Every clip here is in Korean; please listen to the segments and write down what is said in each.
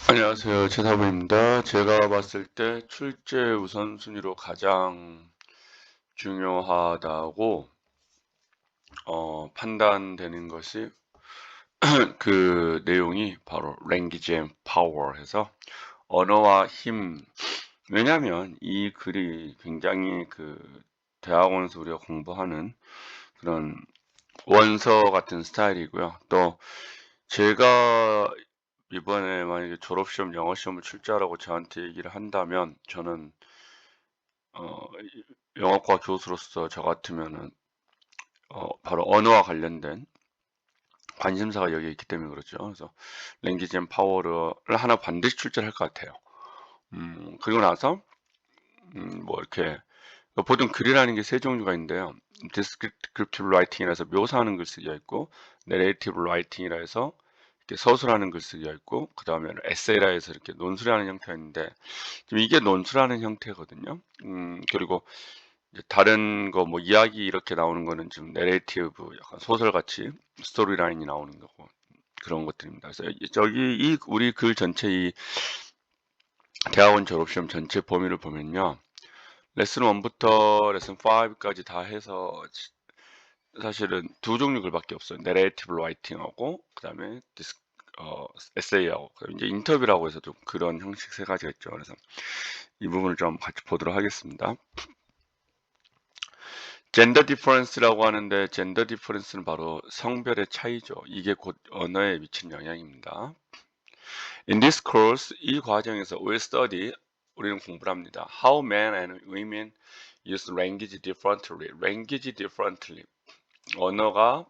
안녕하세요. 최사부입니다. 제가 봤을 때 출제 우선순위로 가장 중요하다고 판단되는 것이 그 내용이 바로 Language and Power 해서 언어와 힘. 왜냐하면 이 글이 굉장히 그 대학원에서 우리가 공부하는 그런 원서 같은 스타일이고요. 또 제가 이번에 만약에 졸업시험 영어 시험을 출제하라고 저한테 얘기를 한다면 저는 영어과 교수로서 저 같으면은 바로 언어와 관련된 관심사가 여기에 있기 때문에 그렇죠. 그래서 랭귀지 앤 파워를 하나 반드시 출제를 할 것 같아요. 그리고 나서 뭐 이렇게 보통 글이라는 게 세 종류가 있는데요. descriptive writing이라서 묘사하는 글쓰기가 있고, narrative writing이라 해서 이렇게 서술하는 글쓰기가 있고, 그 다음에 에세이라 해서 이렇게 논술하는 형태가 있는데, 지금 이게 논술하는 형태거든요. 그리고 이제 다른 거 뭐 이야기 이렇게 나오는 거는 좀 내레이티브 약간 소설같이 스토리라인이 나오는 거고 그런 것들입니다. 그래서 저기 이 우리 글 전체 이 대학원 졸업시험 전체 범위를 보면요. 레슨 1부터 레슨 5까지 다 해서 사실은 두 종류 글밖에 없어요. 내레이티브 라이팅하고 그다음에 에세이하고 그다음에 이제 인터뷰라고 해서 좀 그런 형식 세 가지가 있죠. 그래서 이 부분을 좀 같이 보도록 하겠습니다. 젠더 디퍼런스라고 하는데 젠더 디퍼런스는 바로 성별의 차이죠. 이게 곧 언어에 미치는 영향입니다. In this course, 이 과정에서 we'll study, 우리는 공부를 합니다. How men and women use language differently. language differently. 언어가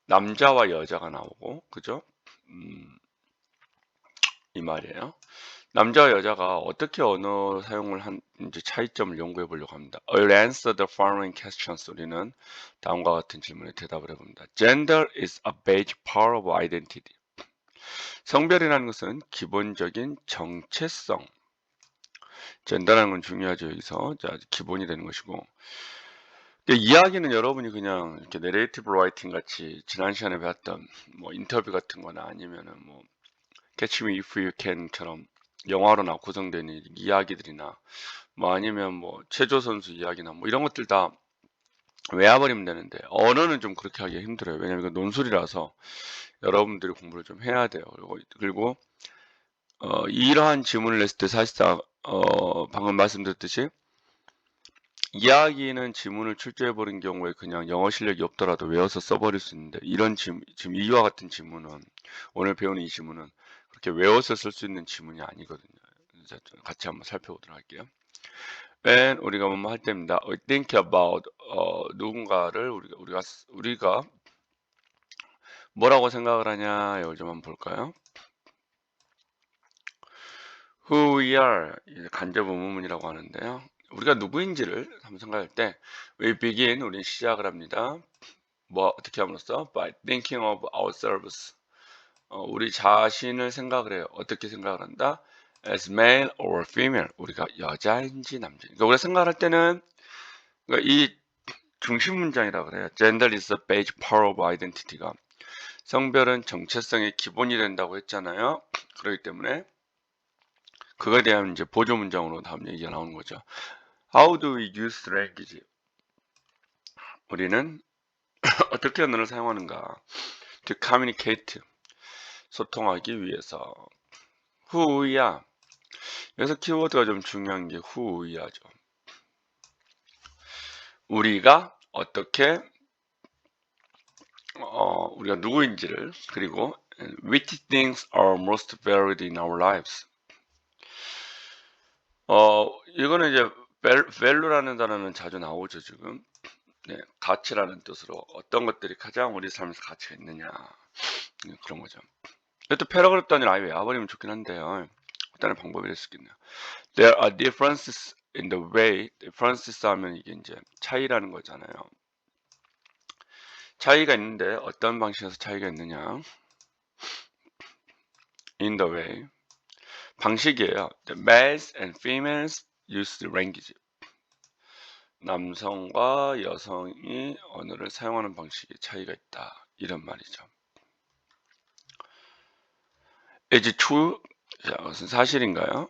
남자와 여자가 나오고, 그죠? 이 말이에요. 남자와 여자가 어떻게 언어 사용을 한지 차이점을 연구해 보려고 합니다. I'll answer the following questions. 우리는 다음과 같은 질문에 대답을 해봅니다. Gender is a basic part of identity. 성별이라는 것은 기본적인 정체성. 젠더라는 건 중요하죠. 여기서 자, 기본이 되는 것이고. 이야기는 여러분이 그냥 이렇게 내레이티브 라이팅 같이 지난 시간에 배웠던 뭐 인터뷰 같은 거나 아니면은 뭐 Catch Me If You Can처럼 영화로나 구성된 이야기들이나 뭐 아니면 뭐 체조 선수 이야기나 뭐 이런 것들 다 외워버리면 되는데 언어는 좀 그렇게 하기가 힘들어요. 왜냐면 이건 논술이라서 여러분들이 공부를 좀 해야 돼요. 그리고 이러한 지문을 냈을 때 사실상 방금 말씀드렸듯이 이야기는 지문을 출제해버린 경우에 그냥 영어 실력이 없더라도 외워서 써버릴 수 있는데 이런 지금 이와 같은 지문은 오늘 배우는 이 지문은 그렇게 외워서 쓸 수 있는 지문이 아니거든요. 같이 한번 살펴보도록 할게요. when 우리가 뭐뭐 할 때입니다. think about 누군가를 우리가 뭐라고 생각을 하냐 이걸 좀 한번 볼까요? Who we are 간접 의문문이라고 하는데요. 우리가 누구인지를 한번 생각할 때 we begin 우리는 시작을 합니다. 뭐 어떻게 함으로써 by thinking of ourselves 우리 자신을 생각을 해요. 어떻게 생각을 한다? as male or female 우리가 여자인지 남자인지 그러니까 우리가 생각할 때는 그러니까 이 중심 문장이라 그래요. Gender is the basic part of identity가 성별은 정체성의 기본이 된다고 했잖아요. 그렇기 때문에 그거에 대한 이제 보조 문장으로 다음 얘기가 나오는 거죠. How do we use language? 우리는 어떻게 언어를 사용하는가? To communicate 소통하기 위해서. who야 여기서 키워드가 좀 중요한 게 who야죠. 우리가 어떻게 우리가 누구인지를 그리고 which things are most valued in our lives. 이거는 이제 value라는 단어는 자주 나오죠 지금. 네, 가치라는 뜻으로 어떤 것들이 가장 우리 삶에서 가치가 있느냐 그런 거죠. 이것도 패러그래프 단위로 아예 외워버리면 좋긴 한데요. 일단은 방법이 될 수 있겠네요. There are differences in the way. differences 하면 이게 이제 차이라는 거잖아요. 차이가 있는데 어떤 방식에서 차이가 있느냐? In the way. 방식이에요. The males and females use the language. 남성과 여성이 언어를 사용하는 방식에 차이가 있다. 이런 말이죠. It's true. 자, 무슨 사실인가요?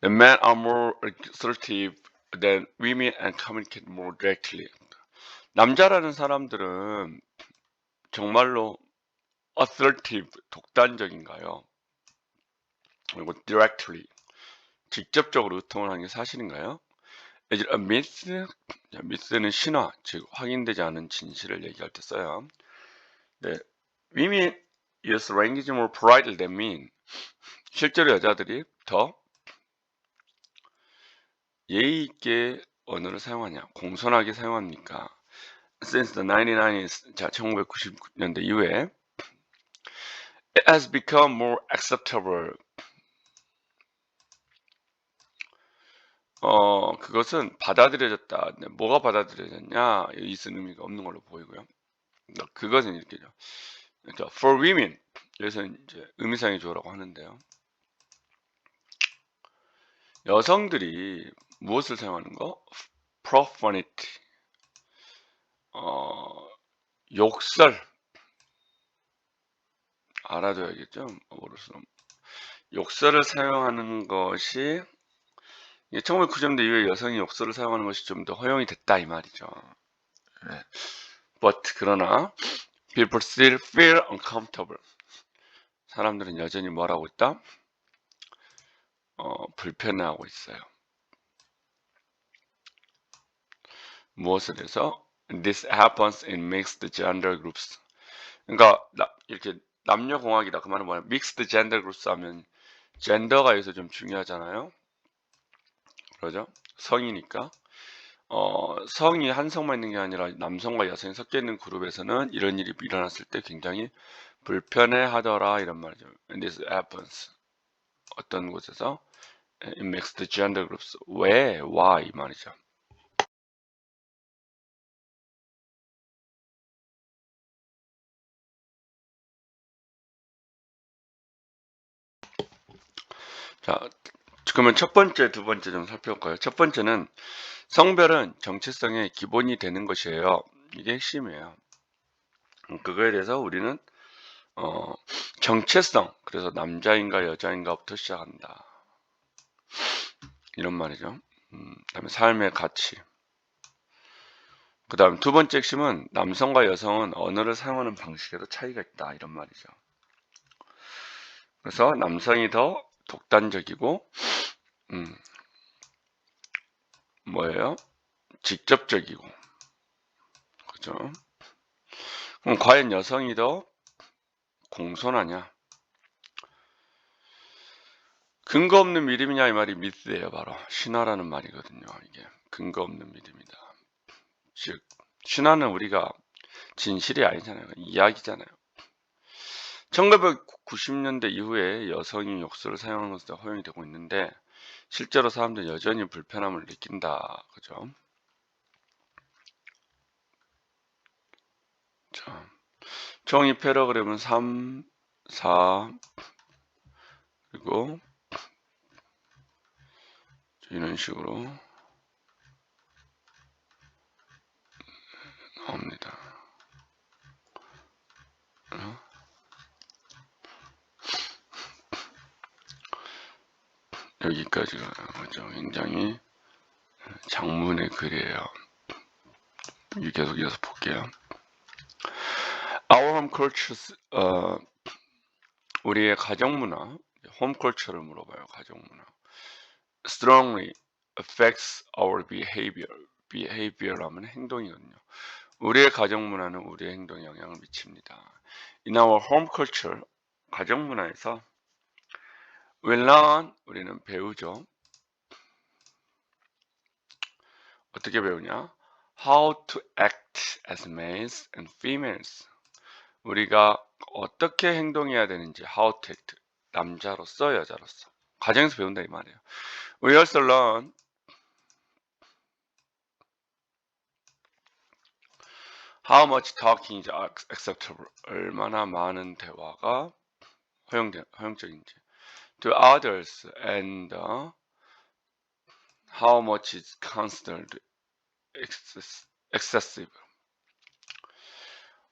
The men are more assertive than women and communicate more directly. 남자라는 사람들은 정말로 assertive, 독단적인가요? 그리고 directly, 직접적으로 의통을 하는 게 사실인가요? Is it a myth? 자, myth는 신화, 즉 확인되지 않은 진실을 얘기할 때 써요. 네, women use language more politely than men. 실제로 여자들이 더 예의 있게 언어를 사용하냐, 공손하게 사용합니까? Since the 1990s, 자, 1990년대 이후에 it has become more acceptable. 그것은 받아들여졌다. 네, 뭐가 받아들여졌냐? 이 쓴 의미가 없는 걸로 보이고요. 그것은 이렇게죠. 그러니까 for women, 여기서 이제 의미상의 조어라고 하는데요. 여성들이 무엇을 사용하는 거? profanity, 욕설, 알아둬야겠죠. 뭐로서 욕설을 사용하는 것이 1990년대 이후에 여성이 욕설을 사용하는 것이 좀 더 허용이 됐다 이 말이죠. 네. But 그러나 people still feel uncomfortable. 사람들은 여전히 뭘 하고 있다? 불편해하고 있어요. 무엇을 해서? This happens in mixed gender groups. 그러니까 이렇게 남녀공학이다. 그 말은 뭐냐? Mixed gender groups 하면 젠더가 여기서 좀 중요하잖아요. 그러죠? 성이니까. 성이 한 성만 있는 게 아니라 남성과 여성이 섞여 있는 그룹에서는 이런 일이 일어났을 때 굉장히 불편해하더라 이런 말이죠. And this happens. 어떤 곳에서? In mixed gender groups. 왜? Why? 이 말이죠. 자, 그러면 첫 번째, 두 번째 좀 살펴볼까요? 첫 번째는 성별은 정체성의 기본이 되는 것이에요. 이게 핵심이에요. 그거에 대해서 우리는 정체성, 그래서 남자인가 여자인가부터 시작한다. 이런 말이죠. 그다음에 삶의 가치. 그 다음 두 번째 핵심은 남성과 여성은 언어를 사용하는 방식에도 차이가 있다. 이런 말이죠. 그래서 남성이 더 독단적이고, 뭐예요? 직접적이고. 그죠? 그럼 과연 여성이 더 공손하냐? 근거 없는 믿음이냐 이 말이 미스예요. 바로 신화라는 말이거든요. 이게 근거 없는 믿음이다. 즉 신화는 우리가 진실이 아니잖아요. 이야기잖아요. 1990년대 이후에 여성이 욕설을 사용하는 것도 허용이 되고 있는데 실제로 사람들은 여전히 불편함을 느낀다. 그죠? 자, 총 이 패러그램은 3, 4 그리고 이런 식으로 나옵니다. 여기까지가 그죠? 굉장히 장문의 글이에요. 계속 이어서 볼게요. Our home cultures, 우리의 가정 문화, home culture를 물어봐요. 가정 문화. Strongly affects our behavior. behavior라면 행동이거든요. 우리의 가정 문화는 우리의 행동에 영향을 미칩니다. In our home culture, 가정 문화에서 we learn, 우리는 배우죠. 어떻게 배우냐? How to act as males and females. 우리가 어떻게 행동해야 되는지 how to act. 남자로서 여자로서. 가정에서 배운다 이 말이에요. We also learn how much talking is acceptable. 얼마나 많은 대화가 허용적인지. To others and how much is considered excessive.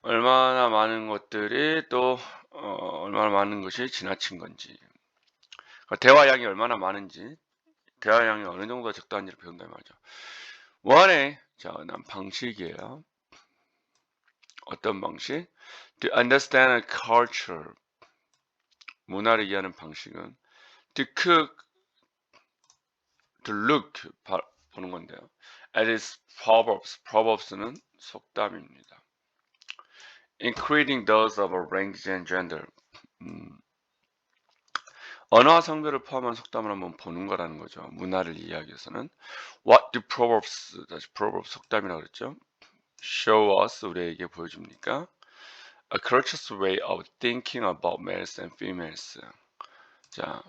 얼마나 많은 것들이 또 얼마나 많은 것이 지나친 건지. 그러니까 대화량이 얼마나 많은지, 대화량이 어느 정도가 적당한지를 배운다 말이죠. 원의 난 방식이에요. 어떤 방식? To understand a culture, 문화를 이해하는 방식은 to cook, to look, 보는 건데요. At its proverbs, proverbs는 속담입니다. Including those of a language and gender. 언어와 성별을 포함한 속담을 한번 보는 거라는 거죠. 문화를 이해하기 위해서는. What do proverbs, 다시 proverbs 속담이라고 그랬죠. Show us, 우리에게 보여줍니까? A courteous way of thinking about males and females. 자,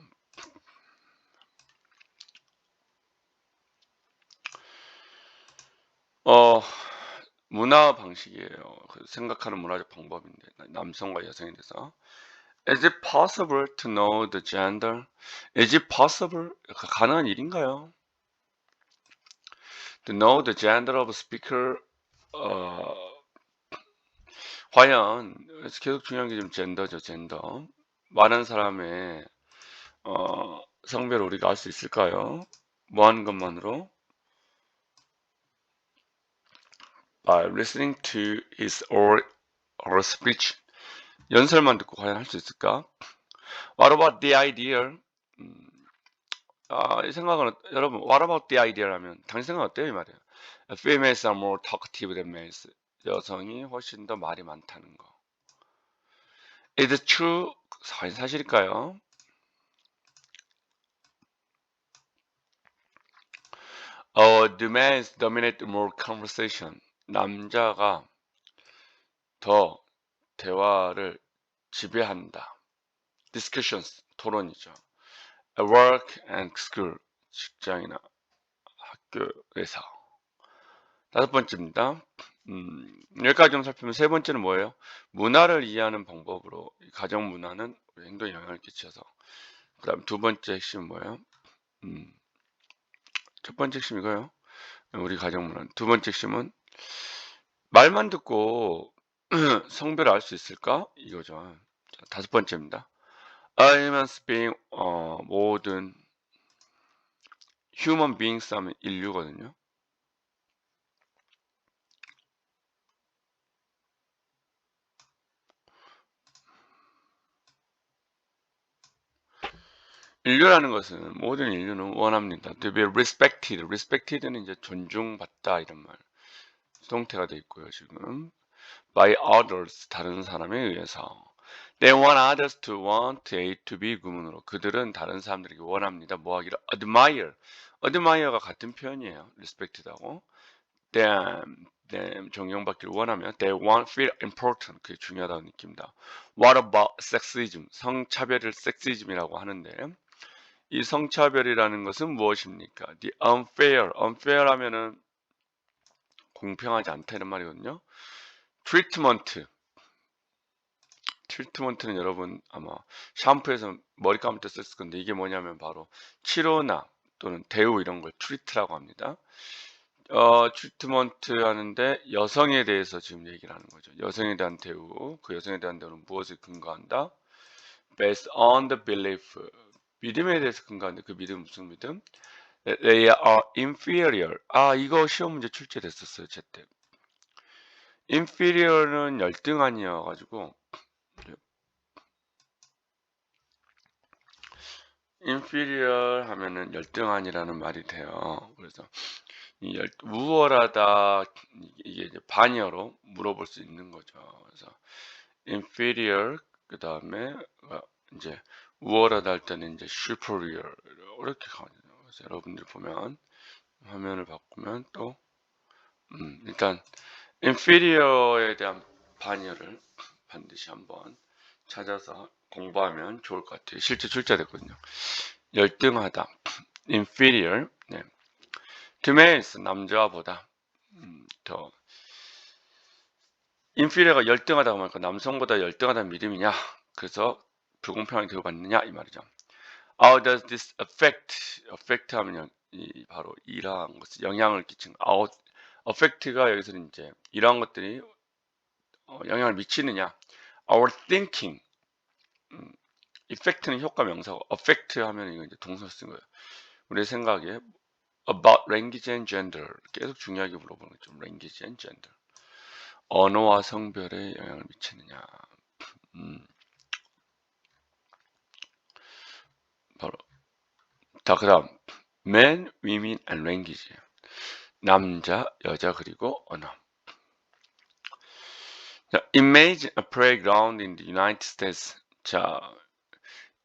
문화 방식이에요. 생각하는 문화적 방법인데, 남성과 여성에 대해서. Is it possible to know the gender? Is it possible? 가능한 일인가요? To know the gender of a speaker. 과연 계속 중요한 게 좀 젠더죠, 젠더. 많은 사람의 성별을 우리가 알 수 있을까요? 뭐 하는 것만으로? By listening to his or her speech. 연설만 듣고 과연 할 수 있을까? What about the idea? 이 생각은 여러분, what about the idea 라면 당신 생각 어때요? 이 말이에요. Females are more talkative than males. 여성이 훨씬 더 말이 많다는 거. Is it true? 사실일까요? The men dominate more conversation. 남자가 더 대화를 지배한다. Discussions, 토론이죠. At work and school, 직장이나 학교에서. 다섯 번째입니다. 여기까지 좀 살피면 세 번째는 뭐예요? 문화를 이해하는 방법으로 가정 문화는 우리 행동에 영향을 끼쳐서. 그 다음 두 번째 핵심은 뭐예요? 첫 번째 핵심 이거예요. 우리 가정 문화. 두 번째 핵심은 말만 듣고 성별을 알 수 있을까? 이거죠. 자, 다섯 번째입니다. humans being 모든 human beings 하면 인류거든요. 인류라는 것은 모든 인류는 원합니다. To be respected. respected는 이제 존중받다 이런 말. 수동태가 돼 있고요. 지금 by others 다른 사람에 의해서. They want others to want A to B 구문으로 그들은 다른 사람들에게 원합니다. 뭐 하기를 admire. admire가 같은 표현이에요. respected하고. them 존경받기를 원하면 they want feel important. 그게 중요하다고 느낍니다. What about sexism? 성차별을 섹시즘이라고 하는데 이 성차별이라는 것은 무엇입니까? The unfair. unfair 하면은 공평하지 않다는 말이거든요. 트리트먼트는 여러분 아마 샴푸에서 머리 감을 때 썼을 건데 이게 뭐냐면 바로 치료나 또는 대우 이런 걸 트리트라고 합니다. 트리트먼트 하는데 여성에 대해서 지금 얘기를 하는 거죠. 여성에 대한 대우, 그 여성에 대한 대우는 무엇을 근거한다? Based on the belief. 믿음에 대해서 근거하는데 그 믿음 무슨 믿음? They are inferior. 이거 시험 문제 출제됐었어요, 제때. inferior는 열등한이어가지고 inferior 하면은 열등한이라는 말이 돼요. 그래서 우월하다 이게 이제 반이어로 물어볼 수 있는 거죠. 그래서 inferior 그 다음에 이제 우월하다 할 때는 이제 superior 이렇게 가거든요. 그래서 여러분들 보면 화면을 바꾸면 또 일단 inferior에 대한 반열을 반드시 한번 찾아서 공부하면 좋을 것 같아요. 실제 출제됐거든요. 열등하다, inferior, 네. to males, 남자와 보다 더 inferior가 열등하다고 하니까 남성보다 열등하다는 믿음이냐? 그래서 불공평하게 대우받느냐 이 말이죠. How does this affect 하면 바로 이러한 것을 영향을 끼친 affect가 여기서는 이제 이러한 것들이 영향을 미치느냐? Our thinking. effect는 효과 명사고 affect 하면 이거 이제 동사 쓴 거예요. 우리 생각에 about language and gender 계속 중요하게 물어보는 거죠. language and gender. 언어와 성별에 영향을 미치느냐. 바로 자, 그다음 men, women and language. 남자, 여자 그리고 언어. 자, imagine a playground in the United States. 자,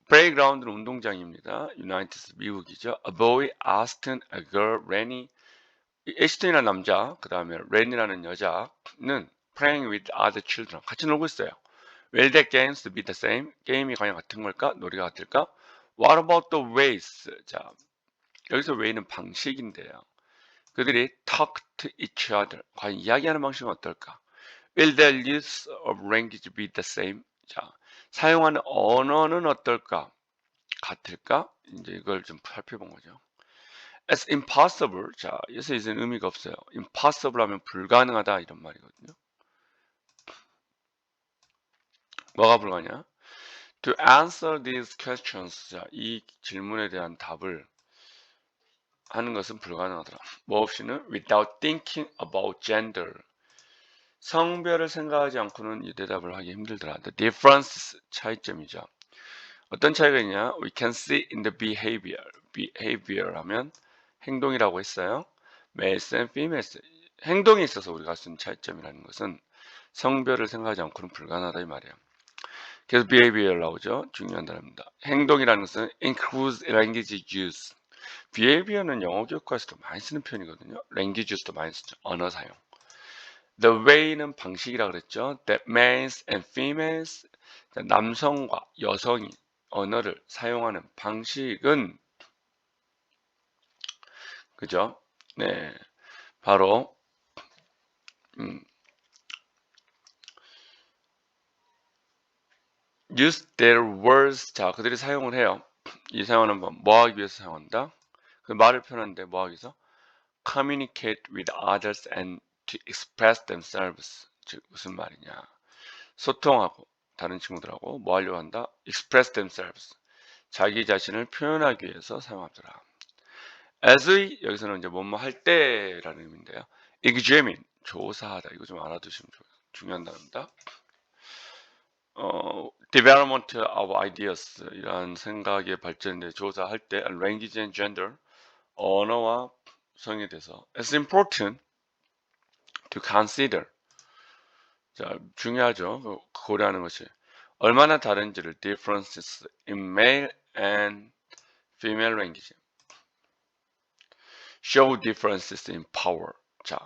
playground는 운동장입니다. United States 미국이죠. A boy asked a girl, Rennie. 에스턴이라는 남자, 그 다음에 렌이라는 여자는 playing with other children. 같이 놀고 있어요. Will the games be the same? 게임이 과연 같은 걸까? 놀이가 같을까? What about the ways? 자, 여기서 way는 방식인데요. 그들이 talk to each other. 과연 이야기하는 방식은 어떨까? Will their use of language be the same? 자, 사용하는 언어는 어떨까? 같을까? 이제 이걸 좀 살펴본 거죠. As impossible. 자, 여기서 이제는 의미가 없어요. impossible 하면 불가능하다 이런 말이거든요. 뭐가 불가능하냐? To answer these questions. 자, 이 질문에 대한 답을 하는 것은 불가능하더라. 뭐 없이는 without thinking about gender. 성별을 생각하지 않고는 이 대답을 하기 힘들더라. The difference 차이점이죠. 어떤 차이가 있냐? We can see in the behavior. behavior 하면 행동이라고 했어요. males and females. 행동에 있어서 우리가 쓴 차이점이라는 것은 성별을 생각하지 않고는 불가능하다 이 말이에요. 그래서 behavior 나오죠. 중요한 단어입니다. 행동이라는 것은 includes language use. behavior는 영어 교과에서도 많이 쓰는 표현이거든요. language use도 많이 쓰죠. 언어 사용. The way는 방식이라고 그랬죠. That males and females, 남성과 여성이 언어를 사용하는 방식은 그죠? 네, 바로 use their words. 자, 그들이 사용을 해요. 이 사용하는 법, 뭐 하기 위해서 사용한다? 그 말을 표현하는데 뭐 하기 위해서? Communicate with others and to express themselves. 즉 무슨 말이냐? 소통하고 다른 친구들하고 뭐 하려고 한다? Express themselves. 자기 자신을 표현하기 위해서 사용하더라. as의 여기서는 이제 뭐뭐 할 때라는 의미인데요. examine 조사하다. 이거 좀 알아두시면 좋아요. 중요한 단어입니다. development of ideas 이런 생각의 발전에 조사할 때 language and gender 언어와 성에 대해서 it's important to consider. 자, 중요하죠. 고려하는 것이 얼마나 다른지를 differences in male and female language. show differences in power. 자,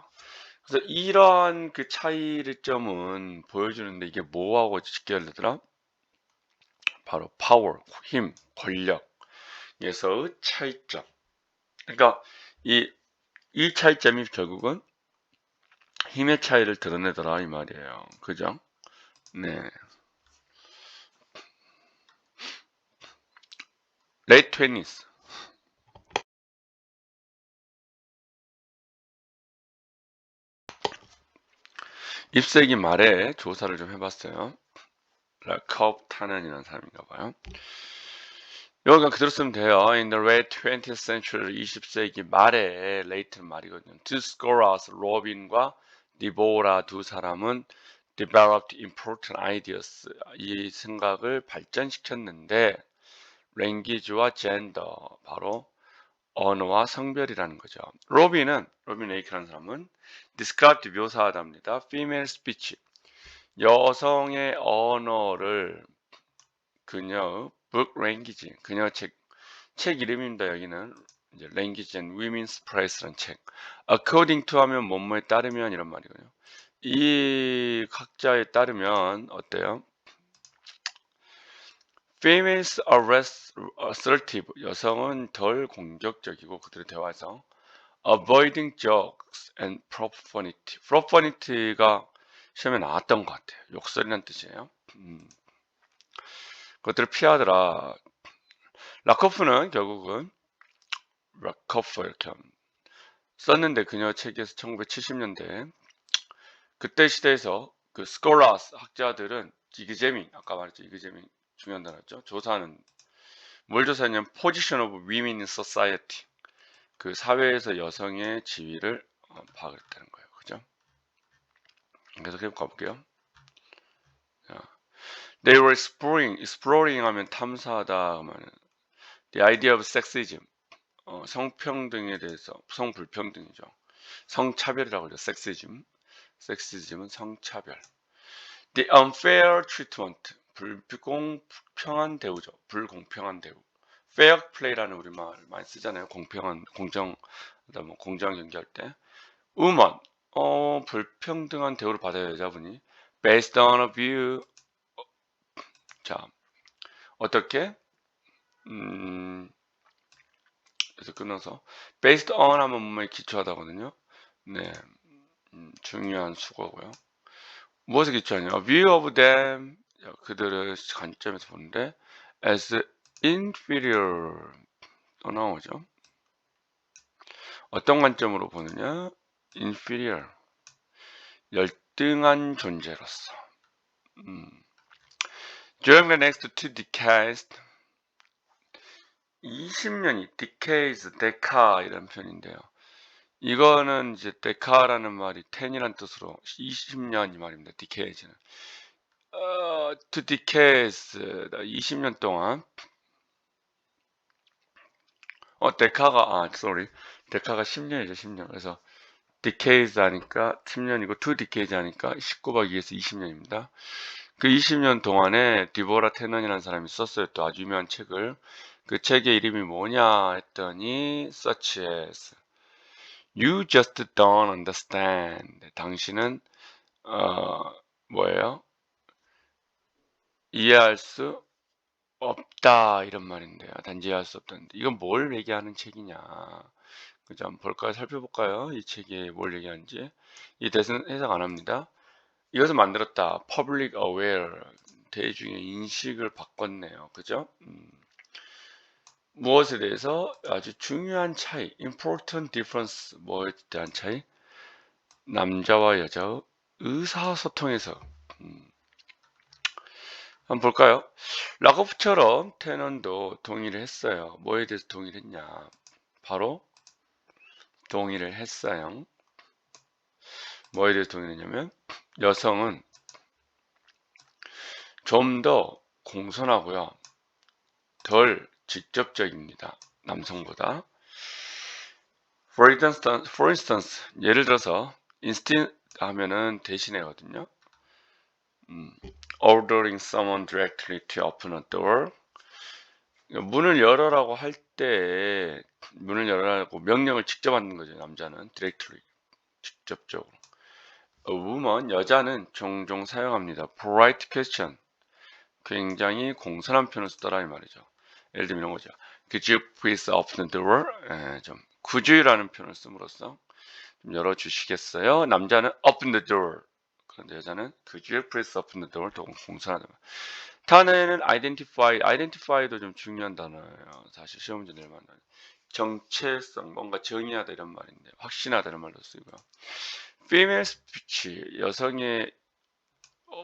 그래서 이러한 그 차이점은 보여주는데 이게 뭐하고 직결되더라? 바로 power, 힘, 권력에서의 차이점. 그러니까 이 차이점이 결국은 힘의 차이를 드러내더라 이 말이에요. 그죠? 네. late 20s. 20세기 말에 조사를 좀 해봤어요. 라컵 타넨이라는 사람인가 봐요. 여기가 그대로 쓰면 돼요. In the late 20th century, 20세기 말에 late는 말이거든요. Two scholars, 로빈과 디보라 두 사람은 developed important ideas. 이 생각을 발전시켰는데 language와 gender, 바로 언어와 성별이라는 거죠. 로빈 에이크라는 사람은 described 묘사하답니다. female speech. 여성의 언어를 그녀의 book language, 그녀 책 이름입니다. 여기는 이제 language and women's press라는 책. according to 하면 뭐뭐에 따르면 이런 말이거든요. 이 학자에 따르면 어때요? females are less assertive. 여성은 덜 공격적이고 그들의 대화에서 avoiding jokes and profanity. profanity가 시험에 나왔던 것 같아요. 욕설이란 뜻이에요. 그것들을 피하더라. 라코프는 결국은 라코프 이렇게 썼는데 그녀 책에서 1970년대 그때 시대에서 그 scholars 학자들은 이그제밍 아까 말했죠. 이그제밍 중요한 단어죠. 조사는 뭘 조사하냐면 position of women in society 그 사회에서 여성의 지위를 파악했다는 거예요. 그죠? 계속 해볼까 가볼게요. They were exploring 하면 탐사하다 하면 the idea of sexism 성평등에 대해서 성불평등이죠. 성차별이라고 하죠. 섹시즘은 성차별. The unfair treatment 불공평한 대우죠. 불공평한 대우. fair play라는 우리말 많이 쓰잖아요. 공평한 공정 뭐 공정 경기할 때. woman 불평등한 대우를 받아요. 여자분이 based on a view 자 어떻게 그래서 끊어서 based on 하면 뭐에 기초하다거든요. 네, 중요한 수거고요. 무엇에 기초하냐? view of them 그들의 관점에서 보는데 as inferior 또 나오죠. 어떤 관점으로 보느냐? inferior 열등한 존재로서. During the next 2 decades 20년이 decades, 데카 이런 표현인데요. 이거는 이제 데카라는 말이 10이란 뜻으로 20년 이 말입니다. decades는. 2 decades 20년 동안 데카가 데카가 10년이죠. 10년. 그래서 decades 하니까 10년이고 2 decades 하니까 19박2에서 20년입니다. 그 20년 동안에 디보라 테넌이라는 사람이 썼어요. 또 아주 유명한 책을. 그 책의 이름이 뭐냐 했더니 such as You just don't understand. 당신은 뭐예요? 이해할 수 없다 이런 말인데요. 단지 이해할 수 없다는데 이건 뭘 얘기하는 책이냐? 그죠? 한번 볼까요? 살펴볼까요? 이 책이 뭘 얘기하는지. 이 대해서는 해석 안 합니다. 이것을 만들었다. Public aware. 대중의 인식을 바꿨네요. 그죠? 무엇에 대해서 아주 중요한 차이, important difference, 뭐에 대한 차이? 남자와 여자의 의사소통에서. 한번 볼까요? 라거프처럼 테넌도 동의를 했어요. 뭐에 대해서 동의를 했냐? 바로 동의를 했어요. 뭐에 대해서 동의를 했냐면 여성은 좀 더 공손하고요. 덜 직접적입니다. 남성보다. For instance, 예를 들어서 instead 하면은 대신해거든요. Ordering someone directly to open a door. 문을 열어라고 할 때 문을 열어라고 명령을 직접 받는 거죠. 남자는 directly 직접적으로. A woman 여자는 종종 사용합니다. polite question. 굉장히 공손한 표현을 쓰더라 이 말이죠. 예를 들면 이런 거죠. Could you please open the door? 좀 could you라는 표현을 씀으로써 좀 열어주시겠어요? 남자는 open the door. 그런데 여자는 could you please open the door? 또 공손하다. 단어에는 identify도 좀 중요한 단어예요. 사실 시험 문제 낼 만한 정체성, 뭔가 정의하다 이런 말인데 확신하다 이런 말도 쓰고요. female speech, 여성의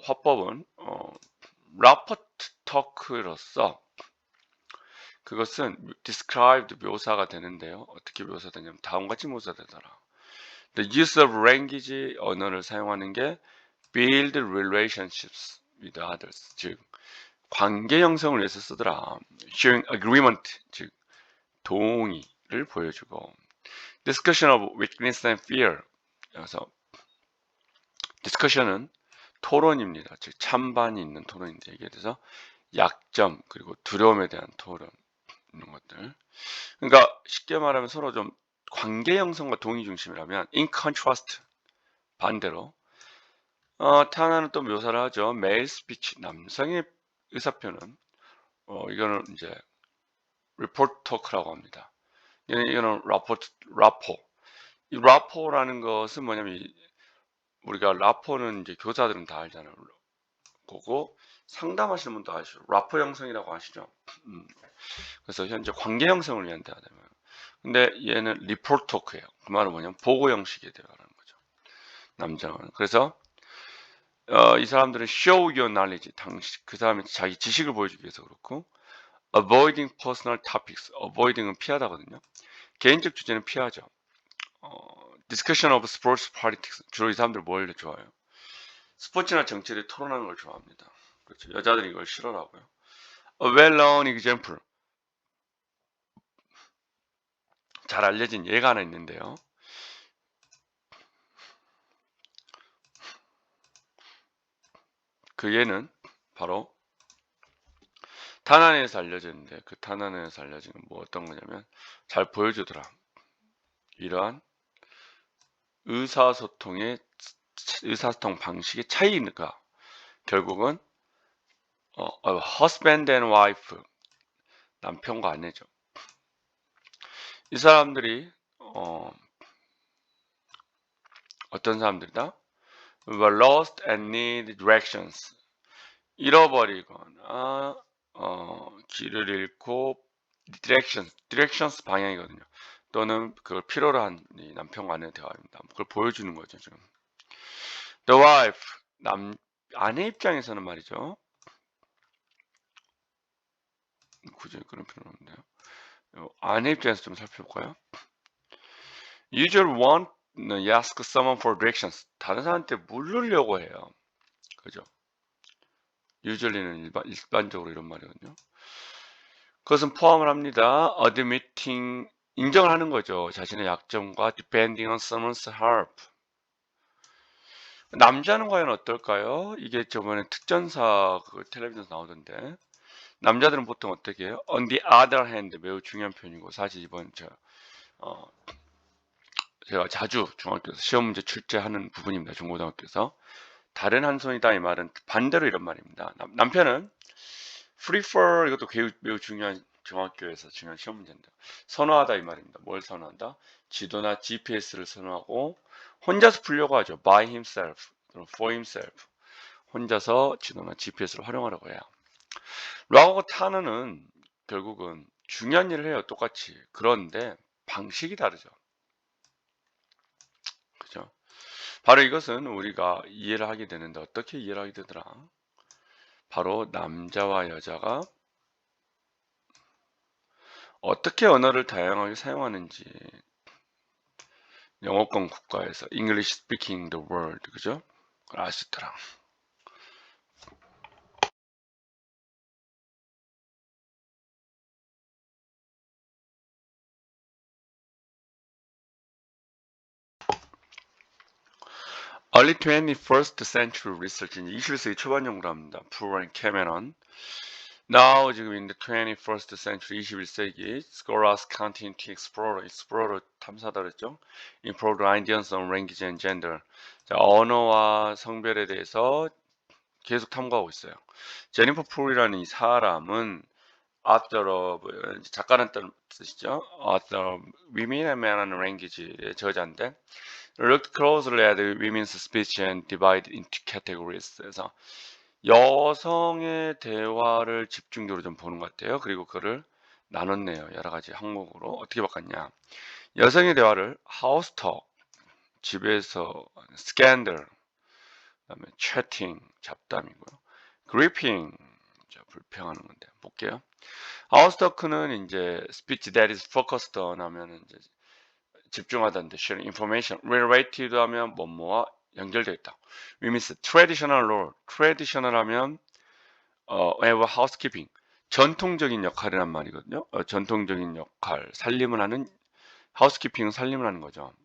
화법은 라포트 토크로서 그것은 described 묘사가 되는데요. 어떻게 묘사되냐면 다음같이 묘사되더라. The use of language, 언어를 사용하는 게 build relationships with others, 즉 관계 형성을 위해서 쓰더라. Showing agreement, 즉 동의를 보여주고 Discussion of weakness and fear, 그래서 discussion은 토론입니다. 즉 찬반이 있는 토론인데 여기에 대해서 약점 그리고 두려움에 대한 토론 이런 것들. 그러니까 쉽게 말하면 서로 좀 관계 형성과 동의 중심이라면 in contrast 반대로 하나는 또 묘사를 하죠. male speech 남성의 의사표는 이거는 이제 report talk라고 합니다. 이거는 라포. 이 라포라는 것은 뭐냐면 우리가 라포는 이제 교사들은 다 알잖아요. 그거 상담하시는 분도 아시죠. 라포 형성이라고 아시죠. 그래서 현재 관계 형성을 위한 대화잖아요. 근데 얘는 리포트 토크예요. 그 말은 뭐냐면 보고 형식의 대화라는 거죠. 남자는. 그래서 이 사람들은 show your knowledge, 그 사람이 자기 지식을 보여주기 위해서 그렇고, avoiding personal topics, avoiding은 피하다거든요. 개인적 주제는 피하죠. discussion of sports politics, 주로 이 사람들 뭘 좋아해요? 스포츠나 정치를 토론하는 걸 좋아합니다. 그렇죠. 여자들이 이걸 싫어하고요. A well-known example, 잘 알려진 예가 하나 있는데요. 그 예는 바로 탄환에서 알려졌는데, 그 탄환에서 알려진 건 뭐 어떤 거냐면, 잘 보여주더라. 이러한 의사소통 방식의 차이가 결국은 husband and wife, 남편과 아내죠. 이 사람들이 어떤 사람들이다? were lost and need directions, 잃어버리거나 길을 잃고 directions 방향이거든요. 또는 그걸 필요로 한 이 남편과 아내의 대화입니다. 그걸 보여주는 거죠 지금. The wife, 아내 입장에서는 말이죠. 굳이 그런 필요는 없는데요. 아내 입장에서 좀 살펴볼까요? Usually want ask someone for directions. 다른 사람한테 물으려고 해요. 그죠? usually는 일반적으로 이런 말이거든요. 그것은 포함을 합니다. admitting, 인정을 하는 거죠. 자신의 약점과 depending on someone's help. 남자는 과연 어떨까요? 이게 저번에 특전사 그 텔레비전에서 나오던데, 남자들은 보통 어떻게 해요? On the other hand, 매우 중요한 표현이고, 사실 이번 제가 자주 중학교에서 시험 문제 출제하는 부분입니다. 중고등학교에서. 다른 한 손이다 이 말은 반대로 이런 말입니다. 남편은 prefer, 이것도 매우 중요한, 중학교에서 중요한 시험 문제인데, 선호하다 이 말입니다. 뭘 선호한다? 지도나 GPS를 선호하고 혼자서 풀려고 하죠. by himself, for himself. 혼자서 지도나 GPS를 활용하려고 해요. 락하고 타너는 결국은 중요한 일을 해요. 똑같이. 그런데 방식이 다르죠. 그죠? 바로 이것은 우리가 이해를 하게 되는데, 어떻게 이해를 하게 되더라? 바로 남자와 여자가 어떻게 언어를 다양하게 사용하는지, 영어권 국가에서 English speaking the world, 그죠? 그걸 알 수 있더라. Early 21st century research, 21세기 초반 연구를 합니다. Poor and Cameron. Now 지금 in the 21st century, 21세기 scholars continue to explore 탐사다 그랬죠? Improve ideas on language and gender. 자, 언어와 성별에 대해서 계속 탐구하고 있어요. 제니퍼 풀이라는 이 사람은 author of, 작가는 뜻이죠. author of Women and Men and Language의 저자인데, looked closely at women's speech and divided into categories. 그래서 여성의 대화를 집중적으로 좀 보는 것 같아요. 그리고 그를 나눴네요. 여러 가지 항목으로. 어떻게 바꿨냐. 여성의 대화를 house talk, 집에서 scandal, 그다음에 chatting, 잡담이고요. gripping, 불평하는 건데 볼게요. house talk는 이제 speech that is focused on 하면은 이제 집중하다는데, share information, related 하면 뭐뭐와 연결되어 있다. We miss traditional role. traditional 하면 have housekeeping, 전통적인 역할이란 말이거든요. 전통적인 역할, 살림을 하는, housekeeping은 살림을 하는 거죠.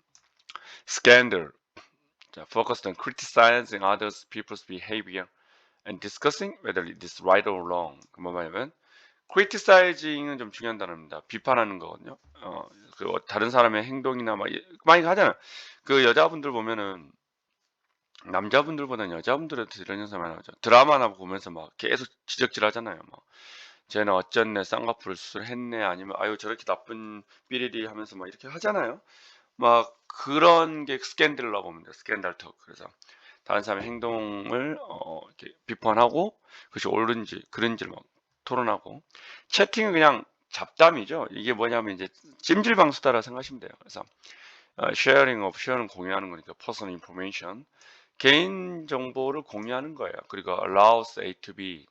scandal, focused on criticizing others people's behavior and discussing whether it is right or wrong. 뭐 말하면 criticizing은 좀 중요한 단어입니다. 비판하는 거거든요. 그 다른 사람의 행동이나 막 많이 하잖아. 그 여자분들 보면은 남자분들보다는 여자분들한테 이런 현상 많이 하죠. 드라마나 보면서 막 계속 지적질 하잖아요. 막 쟤는 어쩐네, 쌍꺼풀 수술했네, 아니면 아유 저렇게 나쁜 삐리리 하면서 막 이렇게 하잖아요. 막 그런 게 스캔들이라고 보면 돼요. 스캔들 톡. 그래서 다른 사람의 행동을 이렇게 비판하고 그것이 옳은지 그른지를 막 토론하고, 채팅은 그냥 잡담이죠. 이게 뭐냐면 이제 찜질방수다라 생각하시면 돼요. 그래서 sharing 공유하는 거니까 personal information, 개인 정보를 공유하는 거예요. 그리고 allows A to B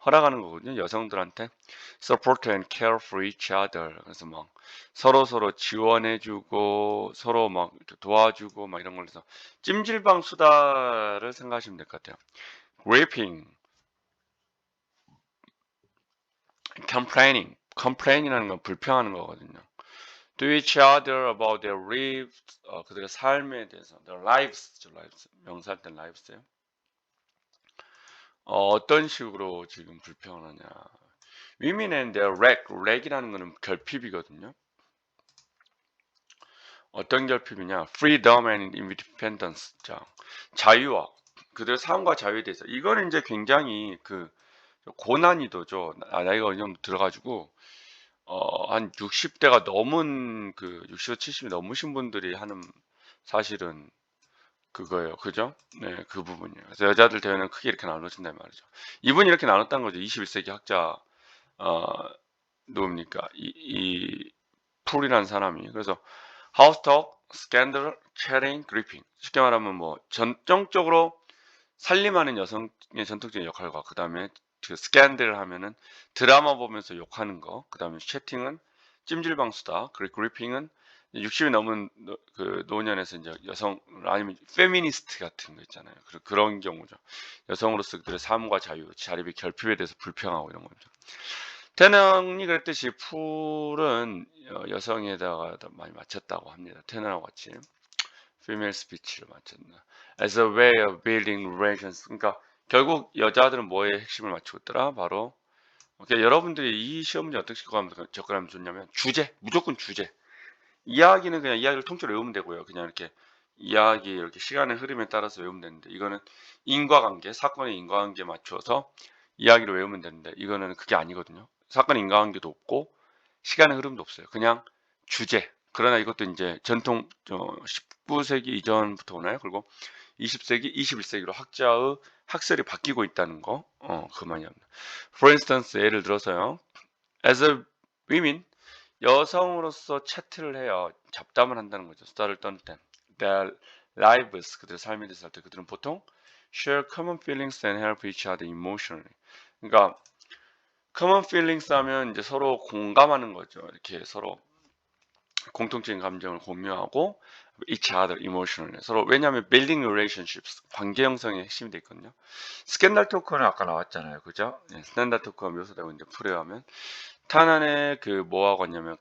허락하는 거거든요. 여성들한테 support and care for each other. 그래서 막 서로 지원해주고 서로 막 이렇게 도와주고 막 이런 걸 해서 찜질방 수다를 생각하시면 될 것 같아요. gripping, complain이라는 건 불평하는 거거든요. to each other about their lives, 그들의 삶에 대해서, their lives, 명사할 땐 lives예요. 어떤 식으로 지금 불평을 하냐. women and their rag이라는 거는 결핍이거든요. 어떤 결핍이냐. freedom and independence. 자, 자유와 그들의 삶과 자유에 대해서. 이거는 이제 굉장히 그 고난이도죠. 나이가 어느 정도 들어가지고 한 60대가 넘은 그 60, 70이 넘으신 분들이 하는 사실은 그거예요. 그죠? 네, 그 부분이에요. 그래서 여자들 대회는 크게 이렇게 나눠진단 말이죠. 이분이 이렇게 나눴다는 거죠. 21세기 학자 어, 누굽니까? 이 풀이라는 사람이. 그래서 house talk, scandal, chatting, gripping. 쉽게 말하면 뭐 전적으로 살림하는 여성의 전통적인 역할과 그 다음에 그 스캔들을 하면은 드라마 보면서 욕하는 거, 그 다음에 채팅은 찜질방 수다, 그리고 그리핑은 60이 넘은 그 노년에서 이제 여성 아니면 페미니스트 같은 거 있잖아요. 그런 경우죠. 여성으로서 그들의 삶과 자유, 자립의 결핍에 대해서 불평하고 이런 거죠. 테넌이 그랬듯이 풀은 여성에다가 많이 맞췄다고 합니다. 테넌하고 같이. female speech를 맞췄나. As a way of building relations. 그러니까 결국 여자들은 뭐에 핵심을 맞추고 있더라? 바로 그러니까 여러분들이 이 시험 문제 어떻게 접근하면 좋냐면 주제, 무조건 주제. 이야기는 그냥 이야기를 통째로 외우면 되고요. 그냥 이렇게 이야기 이렇게 시간의 흐름에 따라서 외우면 되는데 이거는 인과관계, 사건의 인과관계에 맞춰서 이야기를 외우면 되는데 이거는 그게 아니거든요. 사건의 인과관계도 없고 시간의 흐름도 없어요. 그냥 주제. 그러나 이것도 이제 전통 19세기 이전부터 오나요? 그리고 20세기, 21세기로 학자의 학설이 바뀌고 있다는 거. 그만이 합니다. For instance, 예를 들어서요. As a women, 여성으로서 차트를 해요. 잡담을 한다는 거죠. 수다를 떠는 때. Their lives, 그들의 삶에 대해서 할 때 그들은 보통 share common feelings and help each other emotionally. 그러니까 common feelings 하면 이제 서로 공감하는 거죠. 이렇게 서로 공통적인 감정을 공유하고 each other emotionally 서로 왜냐하면 building relationships 관계 형성의 핵심이 돼 있거든요. 스캔들 토크는 아까 나왔잖아요, 그죠? 네, 스캔들 토크가 묘사되고 있는데 풀이하면 탄환의 그 뭐하고 있냐면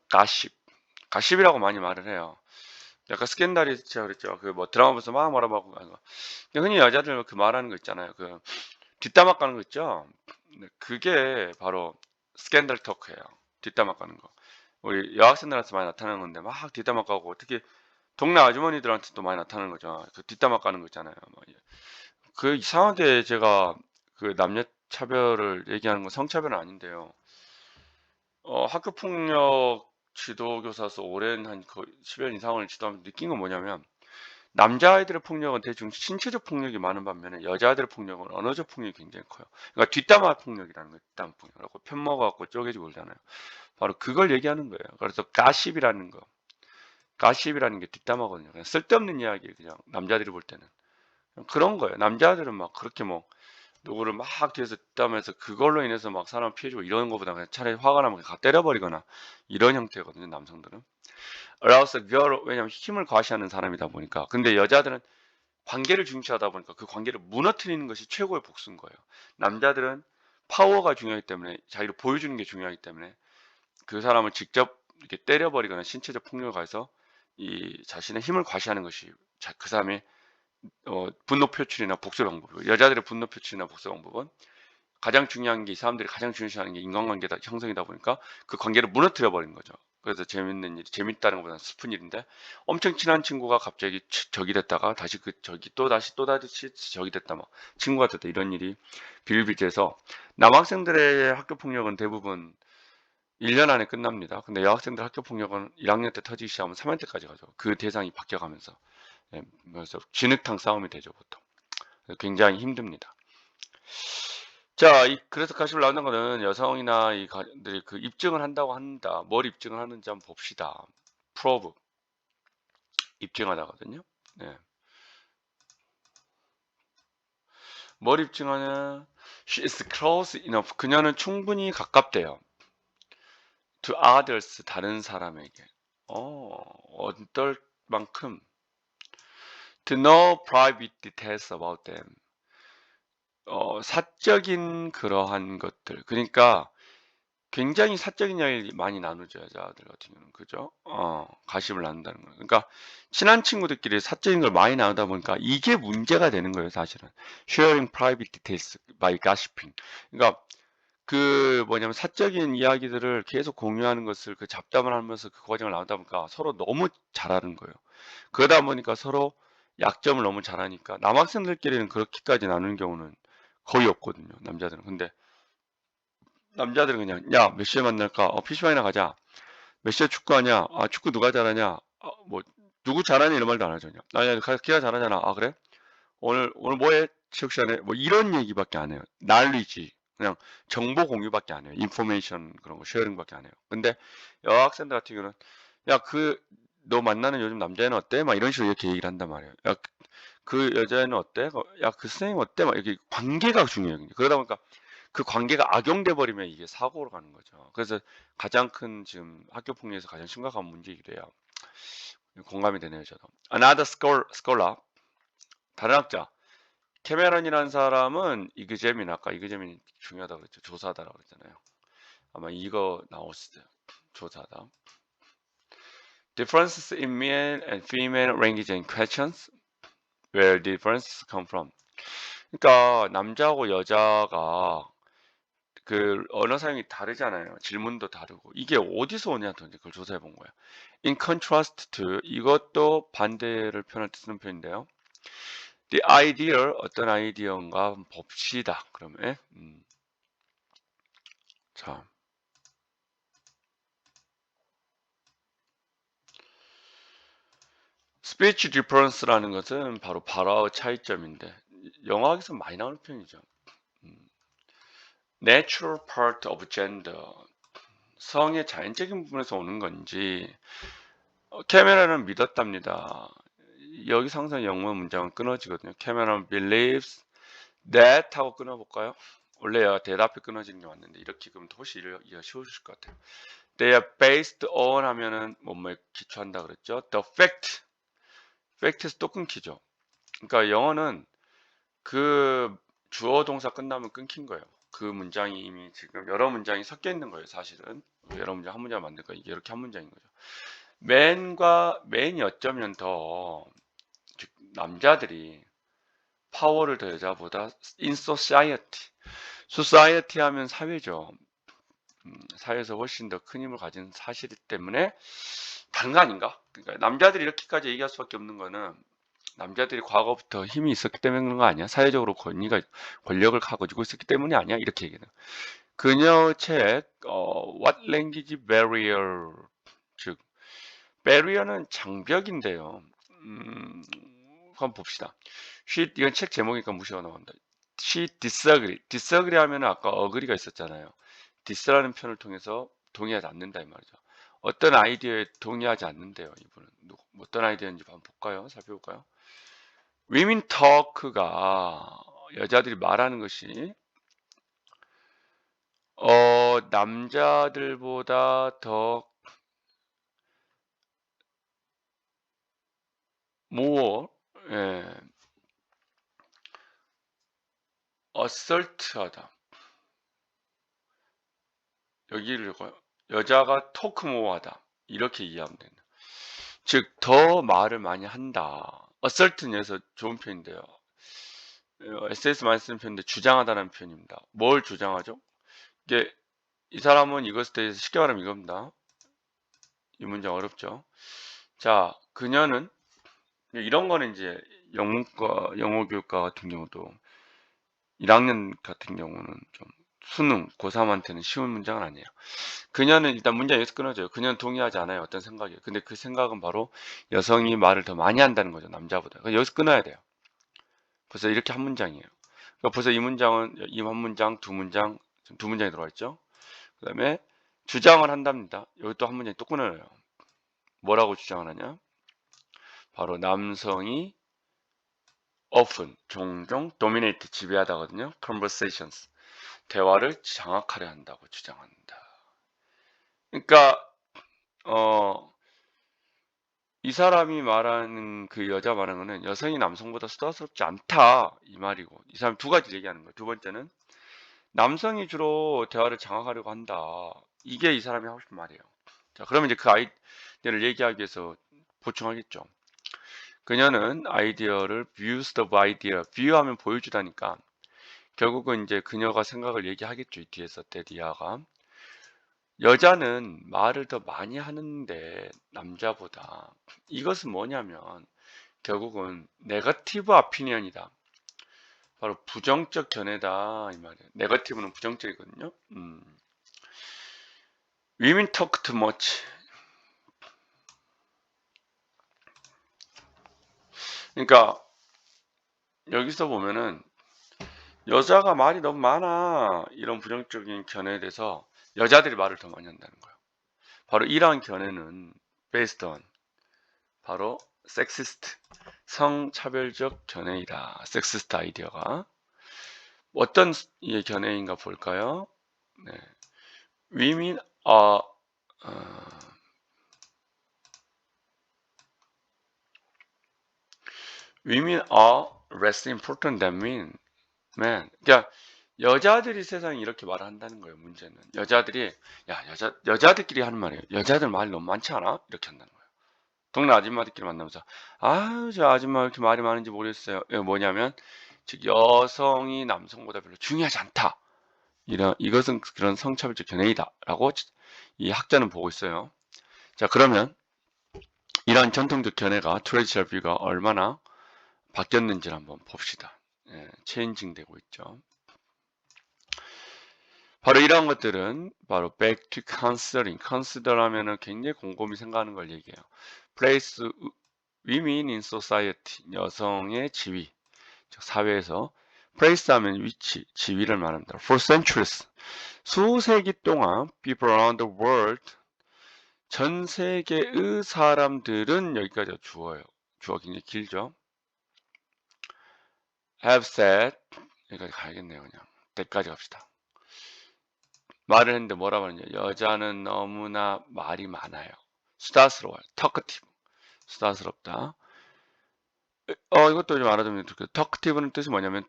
가십이라고 많이 말을 해요. 약간 스캔들이 제가 그랬죠. 그 뭐 드라마 보면서 막 말하고 흔히 여자들 그 말하는 거 있잖아요. 그 뒷담화 까는 거 있죠. 네, 그게 바로 스캔들 토크예요. 뒷담화 까는 거. 우리 여학생들한테 많이 나타나는 건데 막 뒷담화 까고 특히 동네 아주머니들한테도 많이 나타나는 거죠. 그 뒷담화 까는 거 있잖아요. 그 이상하게 제가 그 남녀 차별을 얘기하는 건 성차별은 아닌데요. 학교 폭력 지도교사로서 오랜 한 거의 10년 이상을 지도하면서 느낀 건 뭐냐면 남자아이들의 폭력은 대충 신체적 폭력이 많은 반면에 여자아이들의 폭력은 언어적 폭력이 굉장히 커요. 그러니까 뒷담화 폭력이라는 거예요. 뒷담화 폭력이라고 편 먹어갖고 쪼개지고 그러잖아요. 바로 그걸 얘기하는 거예요. 그래서 가십이라는 게 뒷담화거든요. 그냥 쓸데없는 이야기 그냥 남자들이 볼 때는 그런 거예요. 남자들은 막 그렇게 뭐 누구를 막 뒤에서 뒷담화해서 그걸로 인해서 막 사람 피해주고 이런 거보다 그냥 차라리 화가 나면 그냥 때려버리거나 이런 형태거든요. 남성들은. allows a girl 왜냐면 힘을 과시하는 사람이다 보니까. 근데 여자들은 관계를 중시하다 보니까 그 관계를 무너뜨리는 것이 최고의 복수인 거예요. 남자들은 파워가 중요하기 때문에 자기를 보여주는 게 중요하기 때문에 그 사람을 직접 이렇게 때려버리거나 신체적 폭력을 가해서 이 자신의 힘을 과시하는 것이 그 사람의 분노 표출이나 복수 방법이고 여자들의 분노 표출이나 복수 방법은 가장 중요한 게 이 사람들이 가장 중시하는 게 인간관계다 형성이다 보니까 그 관계를 무너뜨려 버린 거죠. 그래서 재밌는 일, 재밌다는 것보다는 슬픈 일인데 엄청 친한 친구가 갑자기 적이 됐다가 다시 그 적이 또다시 적이 됐다 뭐 친구가 됐다 이런 일이 비일비재해서 남학생들의 학교 폭력은 대부분 1년 안에 끝납니다. 근데 여학생들 학교 폭력은 1학년 때 터지기 시작하면 3학년 때까지 가죠. 그 대상이 바뀌어가면서. 예, 그래서 진흙탕 싸움이 되죠, 보통. 굉장히 힘듭니다. 자, 그래서 가십을 나오는 거는 여성이나 이 가들이 그 입증을 한다고 한다. 뭘 입증을 하는지 한번 봅시다. 프로브 입증하다거든요. 네. 뭘 입증하냐? She is close enough. 그녀는 충분히 가깝대요. To others, 다른 사람에게. 어떨 만큼. To know private details about them. 사적인 그러한 것들. 그러니까 굉장히 사적인 이야기를 많이 나누죠, 여자들 같은 경우는. 그죠? 가십을 나눈다는 거예요. 그러니까 친한 친구들끼리 사적인 걸 많이 나누다 보니까 이게 문제가 되는 거예요, 사실은. Sharing private details by gossiping. 그러니까 그 뭐냐면 사적인 이야기들을 계속 공유하는 것을 그 잡담을 하면서 그 과정을 나누다 보니까 서로 너무 잘하는 거예요. 그러다 보니까 서로 약점을 너무 잘하니까 남학생들끼리는 그렇게까지 나누는 경우는 거의 없거든요, 남자들은. 근데 남자들은 그냥 야, 몇 시에 만날까? PC방이나 가자. 몇 시에 축구하냐? 축구 누가 잘하냐? 뭐 누구 잘하냐 이런 말도 안 하죠. 그냥. 야, 기가 잘하잖아. 그래? 오늘 뭐해? 체육 시간에 뭐 이런 얘기밖에 안 해요. 난리지. 그냥 정보 공유밖에 안 해요. 인포메이션 그런 거 쉐어링밖에 안 해요. 근데 여학생들 같은 경우는 야, 너 만나는 요즘 남자애는 어때? 막 이런 식으로 이렇게 얘기를 한단 말이에요. 야, 그 여자애는 어때? 야, 그 선생님 어때? 막 이렇게 관계가 중요해요. 그러다 보니까 그 관계가 악용돼 버리면 이게 사고로 가는 거죠. 그래서 가장 큰 지금 학교 폭력에서 가장 심각한 문제이기도 해요. 공감이 되네요, 저도. Another scholar, 다른 학자. 캐메런이라는 사람은 아까 이그제민이 중요하다고 그랬죠. 조사다라고 그랬잖아요. 아마 이거 나왔을 때 조사다. Differences in male and female language and questions. Where differences come from. 그러니까 남자하고 여자가 그 언어 사용이 다르잖아요. 질문도 다르고. 이게 어디서 오냐도 이제 그걸 조사해 본 거예요. In contrast to, 이것도 반대를 표현할 때 쓰는 표현인데요. The idea, 어떤 아이디어인가 한번 봅시다. 그러면 자, speech difference라는 것은 바로 발화의 차이점인데 영어학에서 많이 나오는 표현이죠. Natural part of gender, 성의 자연적인 부분에서 오는 건지 캐메라는 믿었답니다. 여기서 항상 영문 문장은 끊어지거든요. 캐메론 believes that 하고 끊어볼까요? 원래 대답이 끊어지는 게 맞는데 이렇게 그러면 훨씬 이해가 쉬우실 것 같아요. They are based on 하면은 뭐뭐에 기초한다 그랬죠. The fact, fact에서 또 끊기죠. 그러니까 영어는 그 주어 동사 끝나면 끊긴 거예요. 그 문장이 이미 지금 여러 문장이 섞여 있는 거예요. 사실은 여러 문장 한 문장 만들 거 이게 이렇게 한 문장인 거죠. 맨이 어쩌면 더 즉 남자들이 파워를 더 여자보다 in society 하면 사회죠. 사회에서 훨씬 더 큰 힘을 가진 사실 때문에 다른 거 아닌가? 그러니까 남자들이 이렇게까지 얘기할 수밖에 없는 거는 남자들이 과거부터 힘이 있었기 때문에 그런 거 아니야? 사회적으로 권력을 가지고 있었기 때문이 아니야? 이렇게 얘기해요. 그녀 책 What Language Barrier, 즉 barrier는 장벽인데요. 한번 봅시다. 이건 책 제목이니까 무시가 나온다. She disagree 하면 아까 agree가 있었잖아요. dis라는 표현을 통해서 동의하지 않는다 이 말이죠. 어떤 아이디어에 동의하지 않는데요. 이분은 어떤 아이디어인지 한번 볼까요? 살펴볼까요? Women talk가 여자들이 말하는 것이 남자들보다 더 more assert하다. 여기를 읽어요. 여자가 토크 모어하다. 이렇게 이해하면 됩니다. 즉, 더 말을 많이 한다. assert는 여기서 좋은 표현인데요. SS 많이 쓰는 표현인데 주장하다는 표현입니다. 뭘 주장하죠? 이게 이 사람은 이것에 대해서 쉽게 말하면 이겁니다. 이 문장 어렵죠? 자, 그녀는 이런 거는 이제 영어 교육과 같은 경우도 1학년 같은 경우는 좀 수능, 고3한테는 쉬운 문장은 아니에요. 그녀는 일단 문장 여기서 끊어져요. 그녀는 동의하지 않아요. 어떤 생각이에요. 근데 그 생각은 바로 여성이 말을 더 많이 한다는 거죠. 남자보다. 여기서 끊어야 돼요. 벌써 이렇게 한 문장이에요. 그러니까 벌써 이 문장은 이 한 문장, 두 문장, 지금 두 문장이 들어가 있죠. 그 다음에 주장을 한답니다. 여기 또 한 문장이 또 끊어요. 뭐라고 주장을 하냐? 바로 남성이 often, 종종, dominate, 지배하다거든요. conversations, 대화를 장악하려 한다고 주장한다. 그러니까 이 사람이 말하는 그 여자 말하는 거는 여성이 남성보다 수다스럽지 않다 이 말이고, 이 사람 두 가지 얘기하는 거예요. 두 번째는 남성이 주로 대화를 장악하려고 한다. 이게 이 사람이 하고 싶은 말이에요. 자, 그러면 이제 그 아이디어를 얘기하기 위해서 보충하겠죠. 그녀는 아이디어를 views the idea, view하면 보여주다니까 결국은 이제 그녀가 생각을 얘기하겠죠. 이 뒤에서 데디아가. 여자는 말을 더 많이 하는데 남자보다. 이것은 뭐냐면 결국은 네거티브 아피니언이다. 바로 부정적 견해다 이 말이에요. 네거티브는 부정적이거든요. Women talk too much. 그러니까 여기서 보면은 여자가 말이 너무 많아 이런 부정적인 견해에 대해서 여자들이 말을 더 많이 한다는 거예요. 바로 이러한 견해는 based on 바로 섹시스트, 성차별적 견해이다. 섹시스트 아이디어가 어떤 견해인가 볼까요? 네. Women are women are less important than men. 그러니까 여자들이 세상에 이렇게 말한다는 거예요. 문제는 여자들이 여자들끼리 하는 말이에요. 여자들 말 너무 많지 않아? 이렇게 한다는 거예요. 동네 아줌마들끼리 만나면서 아유 저 아줌마 왜 이렇게 말이 많은지 모르겠어요. 이거 뭐냐면 즉 여성이 남성보다 별로 중요하지 않다. 이것은 그런 성차별적 견해이다라고 이 학자는 보고 있어요. 자, 그러면 이러한 전통적 견해가 트레디셔널 뷰가 얼마나 바뀌었는지를 한번 봅시다. 체인징 되고 있죠. 바로 이런 것들은 바로 back to considering. consider 하면은 굉장히 곰곰이 생각하는 걸 얘기해요. place women in society. 여성의 지위. 즉 사회에서 place 하면 위치, 지위를 말합니다. For centuries. 수세기 동안 people around the world. 전 세계의 사람들은 여기까지가 주어예요. 주어 굉장히 길죠. have said. 여기까지 가야겠네요. 그냥. 때까지 갑시다. 말을 했는데 뭐라고 하느냐. 여자는 너무나 말이 많아요. 수다스러워요. talkative. 수다스럽다. 이것도 좀 알아두면 좋겠어요. talkative는 뜻이 뭐냐면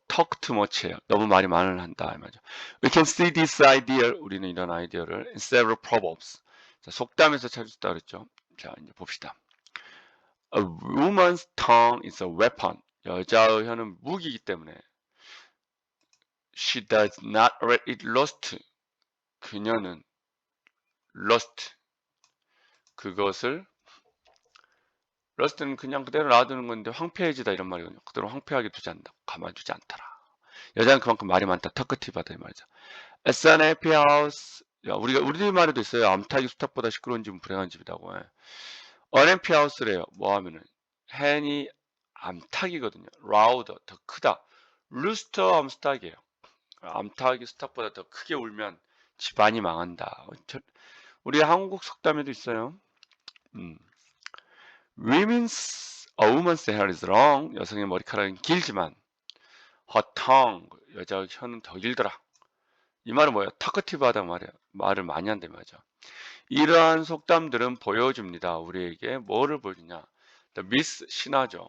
talk too much예요. 너무 말이 많을 한다 이 말이죠. We can see this idea. 우리는 이런 아이디어를 in several proverbs. 자, 속담에서 찾을 수 있다 그랬죠. 자, 이제 봅시다. A woman's tongue is a weapon. 여자의 혀는 무기이기 때문에 she does not let it rust. 그녀는 rust. 그것을 러스트는 그냥 그대로 놔두는 건데 황폐해지다 이런 말이거든요. 그대로 황폐하게 두지 않는다. 가만두지 않더라. 여자는 그만큼 말이 많다. 터크티브하다 이 말이죠. It's an happy house. 야, 우리 말에도 있어요. 암탉이 수탉보다 시끄러운 집은 불행한 집이라고. unhappy house래요. 뭐 하면은 hen이 암탉이거든요. louder 더 크다. rooster 하면 수탉이에요. 암탉이 수탉보다 더 크게 울면 집안이 망한다. 우리 한국 속담에도 있어요. a woman's hair is long. 여성의 머리카락은 길지만 her tongue, 여자의 혀는 더 길더라. 이 말은 뭐예요? 터커티브하다 말이에요. 말을 많이 한다 말이죠. 이러한 속담들은 보여줍니다. 우리에게 뭐를 보여주냐? The myth, 신화죠.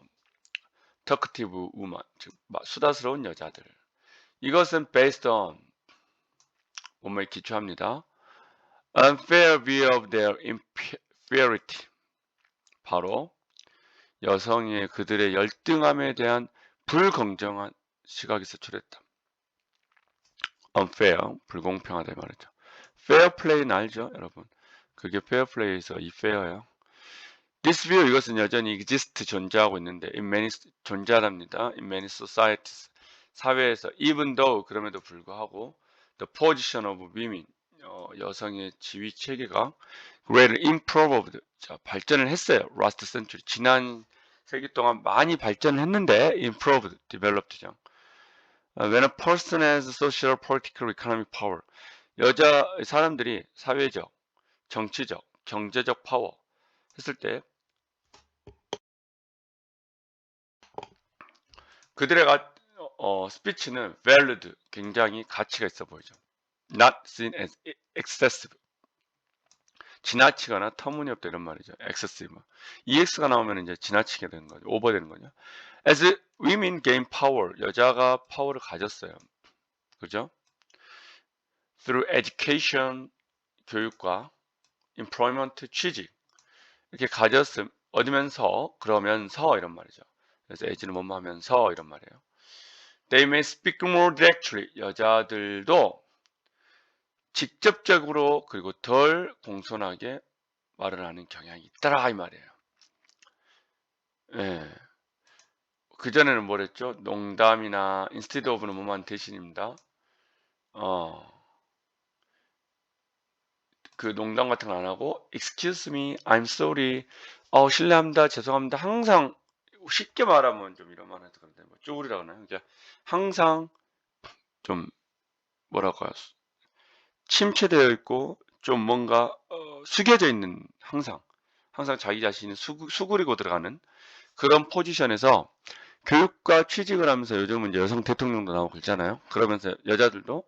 터커티브 woman, 즉 수다스러운 여자들. 이것은 based on 뭐뭐에 기초합니다. Unfair view of their inferiority. 바로 여성의 그들의 열등함에 대한 불공정한 시각에서 출했다. unfair, 불공평하다 말이죠. fair play는 알죠, 여러분? 그게 fair play에서 이 fair예요. this view, 이것은 여전히 exist, 존재하고 있는데 in many, 존재합니다. in many societies, 사회에서 even though, 그럼에도 불구하고 the position of women, 여성의 지위 체계가 greatly improved, 자, 발전을 했어요. last century, 지난 세기 동안 많이 발전을 했는데 improved, developed죠. When a person has social, political, economic power, 사람들이 사회적, 정치적, 경제적 파워 했을 때 그들의 스피치는 valued, 굉장히 가치가 있어 보이죠. not seen as excessive, 지나치거나 터무니없다 이런 말이죠. excessive. ex가 나오면 이제 지나치게 되는 거죠. 오버되는 거죠. as women gain power, 여자가 파워를 가졌어요. 그죠? through education, 교육과 employment, 취직, 이렇게 얻으면서, 그러면서 이런 말이죠. 그래서 as는 뭐뭐 하면서 이런 말이에요. They may speak more directly, 여자들도 직접적으로 그리고 덜 공손하게 말을 하는 경향이 있더라 이 말이에요. 예. 그전에는 뭐랬죠? 농담이나 instead of는 뭐만 대신입니다. 그 농담 같은 거 안 하고 excuse me, I'm sorry, 실례합니다, 죄송합니다. 항상 쉽게 말하면 좀 이런 말 해도 그런데 뭐 쪼그리라 그러나요? 그러니까 항상 좀 뭐라고 해요? 침체되어 있고 좀 뭔가 숙여져 있는, 항상 자기 자신이 수그리고 들어가는 그런 포지션에서 교육과 취직을 하면서 요즘은 이제 여성 대통령도 나오고 그러잖아요. 그러면서 여자들도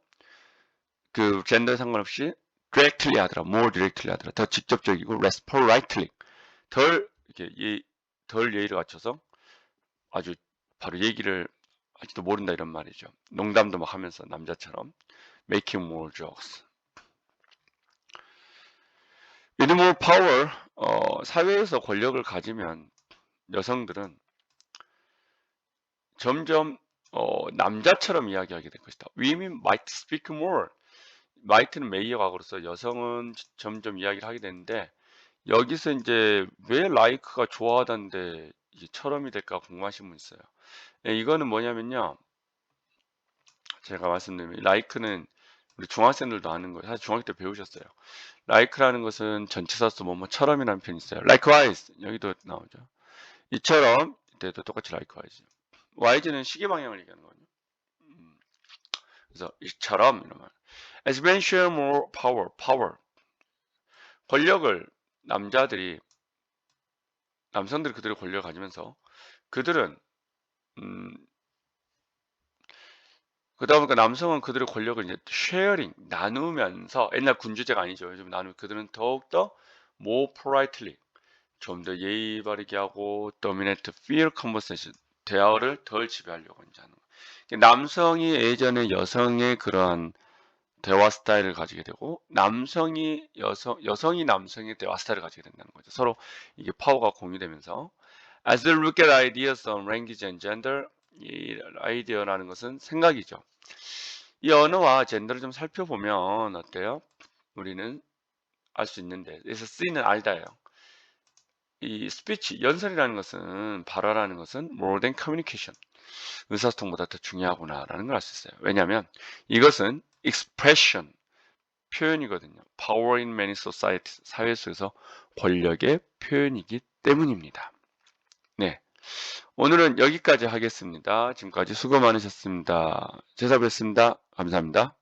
그 젠더에 상관없이 directly 하더라, more directly 하더라, 더 직접적이고 politely, 덜 이렇게 덜 예의를 갖춰서 아주 바로 얘기를 할지도 모른다 이런 말이죠. 농담도 막 하면서 남자처럼 making more jokes. with more power, 사회에서 권력을 가지면 여성들은 점점 남자처럼 이야기하게 될 것이다. Women might speak more. might는 메이어 과거로서 여성은 점점 이야기를 하게 되는데, 여기서 이제 왜 like가 좋아하던데 이제 처럼이 될까 궁금하신 분 있어요. 예, 이거는 뭐냐면요, 제가 말씀드리면 like는 우리 중학생들도 아는 거예요. 사실 중학교 때 배우셨어요. like라는 것은 전치사서 뭐뭐처럼이라는 표현이 있어요. likewise, 여기도 나오죠. 이처럼, 이때도 똑같이 likewise. y는 시계 방향을 얘기하는 거거든요. 그래서 이처럼 이런 말. as men share more power. 권력을 남성들이 그들의 권력을 가지면서 그들은 그러다 보니까 남성은 그들의 권력을 이제 sharing, 나누면서, 옛날 군주제가 아니죠. 요즘 그들은 더욱더 more politely, 좀 더 예의 바르게 하고 dominate fear conversation, 대화를 덜 지배하려고 이제 하는 거예요. 남성이 예전에 여성의 그러한 대화 스타일을 가지게 되고, 여성이 남성의 대화 스타일을 가지게 된다는 거죠. 서로 이게 파워가 공유되면서. As we look at ideas on language and gender, 이 아이디어라는 것은 생각이죠. 이 언어와 젠더를 좀 살펴보면 어때요? 우리는 알 수 있는데, 그래서 C는 알다예요. 이 스피치, 연설이라는 것은, 발화라는 것은 more than communication, 의사소통보다 더 중요하구나라는 걸 알 수 있어요. 왜냐하면 이것은 expression, 표현이거든요. Power in many societies, 사회 속에서 권력의 표현이기 때문입니다. 네, 오늘은 여기까지 하겠습니다. 지금까지 수고 많으셨습니다. 제사뵙습니다. 감사합니다.